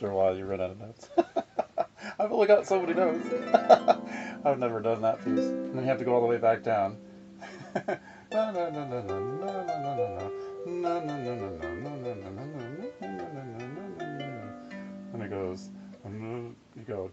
after a while you run out of notes. I've only got so many notes. I've never done that piece. And then you have to go all the way back down. And it goes, you go,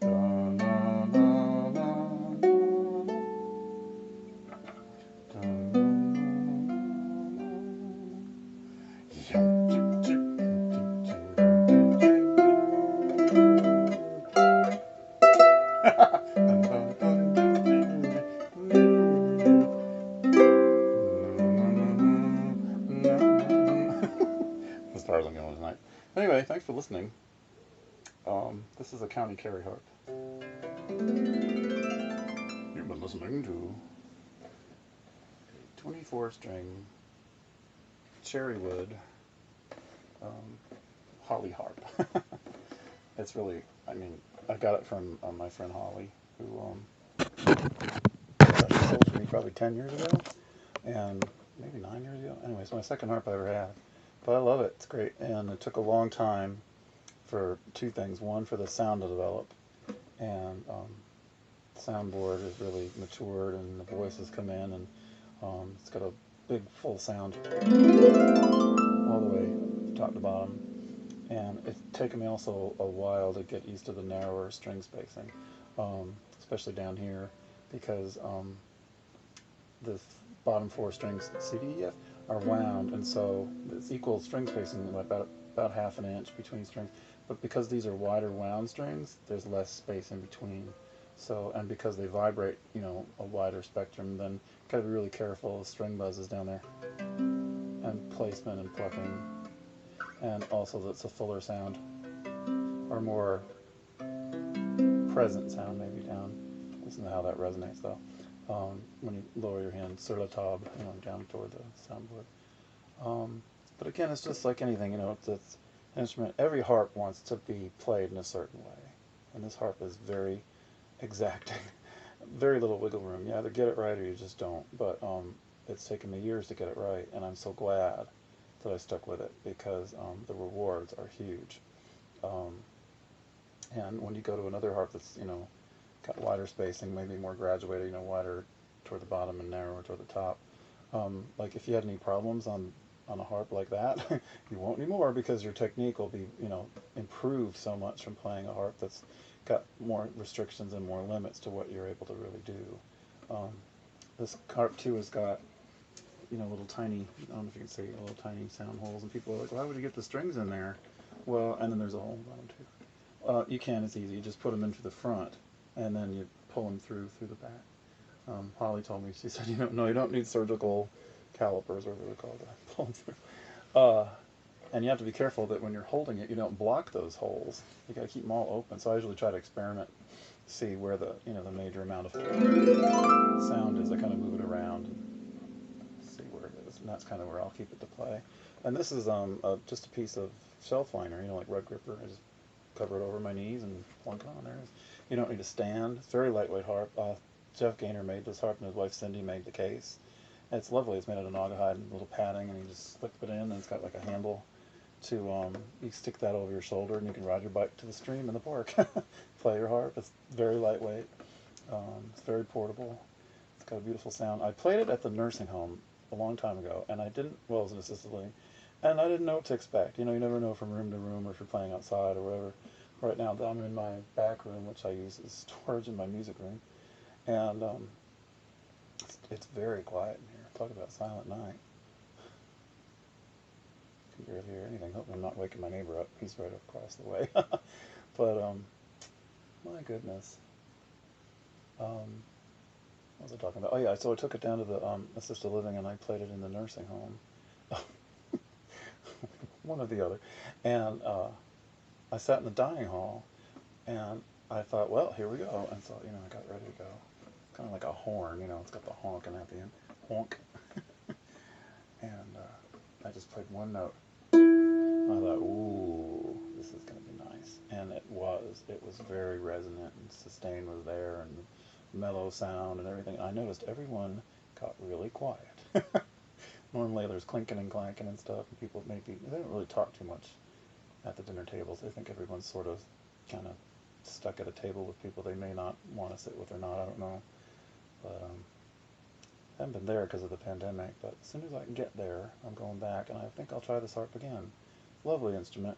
as far as I'm going tonight. Anyway, thanks for listening. This is a County Kerry harp. You've been listening to a 24-string cherrywood holly harp. It's really, I mean, I got it from my friend Holly, who she sold it to me probably 10 years ago, and maybe 9 years ago. Anyway, it's my second harp I ever had. But I love it. It's great. And it took a long time for two things. One, for the sound to develop. And the soundboard is really matured, and the voices come in, and it's got a big full sound all the way top to bottom. And it's taken me also a while to get used to the narrower string spacing, especially down here, because the bottom four strings, C, D, E, F, are wound, and so it's equal string spacing, about half an inch between strings. But because these are wider wound strings, there's less space in between. So, and because they vibrate, you know, a wider spectrum, then you gotta be really careful of string buzzes down there, and placement and plucking, and also that's a fuller sound, or more present sound maybe down. Listen to how that resonates though. When you lower your hand, sur la table, you know, down toward the soundboard. But again, it's just like anything, you know, it's an instrument. Every harp wants to be played in a certain way, and this harp is very exacting. Very little wiggle room. You either get it right or you just don't. But it's taken me years to get it right, and I'm so glad that I stuck with it, because the rewards are huge. And when you go to another harp that's, you know, got wider spacing, maybe more graduated, you know, wider toward the bottom and narrower toward the top. Like if you had any problems on a harp like that, you won't anymore, because your technique will be, you know, improved so much from playing a harp that's got more restrictions and more limits to what you're able to really do. This harp too has got, you know, little tiny, I don't know if you can see, little tiny sound holes, and people are like, why would you get the strings in there? Well, and then there's a hole in the bottom too. You can, it's easy, you just put them into the front, and then you pull them through the back. Holly told me, she said, you don't need surgical calipers, or whatever they're called, to pull them through. And you have to be careful that when you're holding it, you don't block those holes. You got to keep them all open. So I usually try to experiment, see where the the major amount of sound is. I kind of move it around and see where it is, and that's kind of where I'll keep it to play. And this is just a piece of shelf liner, like rug gripper. I just cover it over my knees and plunk it on there. You don't need a stand. It's a very lightweight harp. Jeff Gaynor made this harp, and his wife Cindy made the case. And it's lovely. It's made out of naugahyde and a little padding, and you just slip it in, and it's got like a handle to, you stick that over your shoulder, and you can ride your bike to the stream in the park. Play your harp. It's very lightweight. It's very portable. It's got a beautiful sound. I played it at the nursing home a long time ago, and it was an assisted living, and I didn't know what to expect. You never know from room to room, or if you're playing outside or whatever. Right now, I'm in my back room, which I use as storage in my music room, and it's very quiet in here. Talk about silent night. You can barely hear anything. Hope I'm not waking my neighbor up. He's right across the way. But my goodness. What was I talking about? Oh yeah, so I took it down to the assisted living, and I played it in the nursing home. One or the other. And I sat in the dining hall, and I thought, well, here we go. And so, I got ready to go. It's kind of like a horn, it's got the honking at the end. Honk. And I just played one note. I thought, ooh, this is going to be nice. And it was. It was very resonant, and sustain was there, and mellow sound and everything. I noticed everyone got really quiet. Normally there's clinking and clanking and stuff, and people they don't really talk too much at the dinner tables. I think everyone's sort of kind of stuck at a table with people they may not want to sit with or not. I don't know. But I haven't been there because of the pandemic, but as soon as I can get there, I'm going back, and I think I'll try this harp again. Lovely instrument.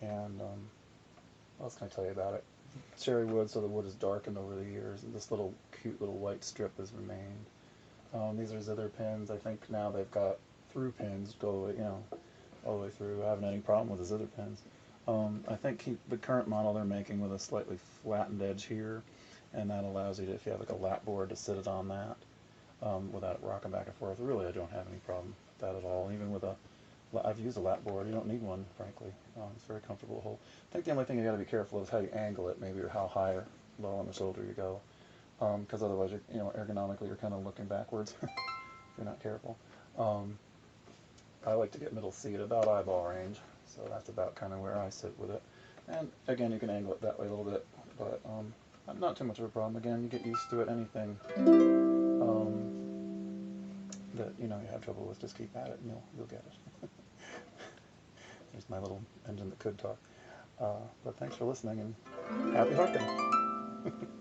And what else can I tell you about it? Cherry wood, so the wood is darkened over the years, and this little cute little white strip has remained. These are zither pins. I think now they've got through pins go, all the way through. I haven't had any problem with the zither pins. I think the current model they're making with a slightly flattened edge here, and that allows you to, if you have like a lap board, to sit it on that without it rocking back and forth. Really, I don't have any problem with that at all. Even with I've used a lap board. You don't need one, frankly. It's very comfortable to hold. I think the only thing you got to be careful of is how you angle it, maybe, or how high or low on the shoulder you go, because otherwise, ergonomically, you're kind of looking backwards if you're not careful. I like to get middle C at about eyeball range, so that's about kind of where I sit with it. And again, you can angle it that way a little bit, but not too much of a problem. Again, you get used to it. Anything that you have trouble with, just keep at it, and you'll get it. There's my little engine that could talk. But thanks for listening, and happy harping.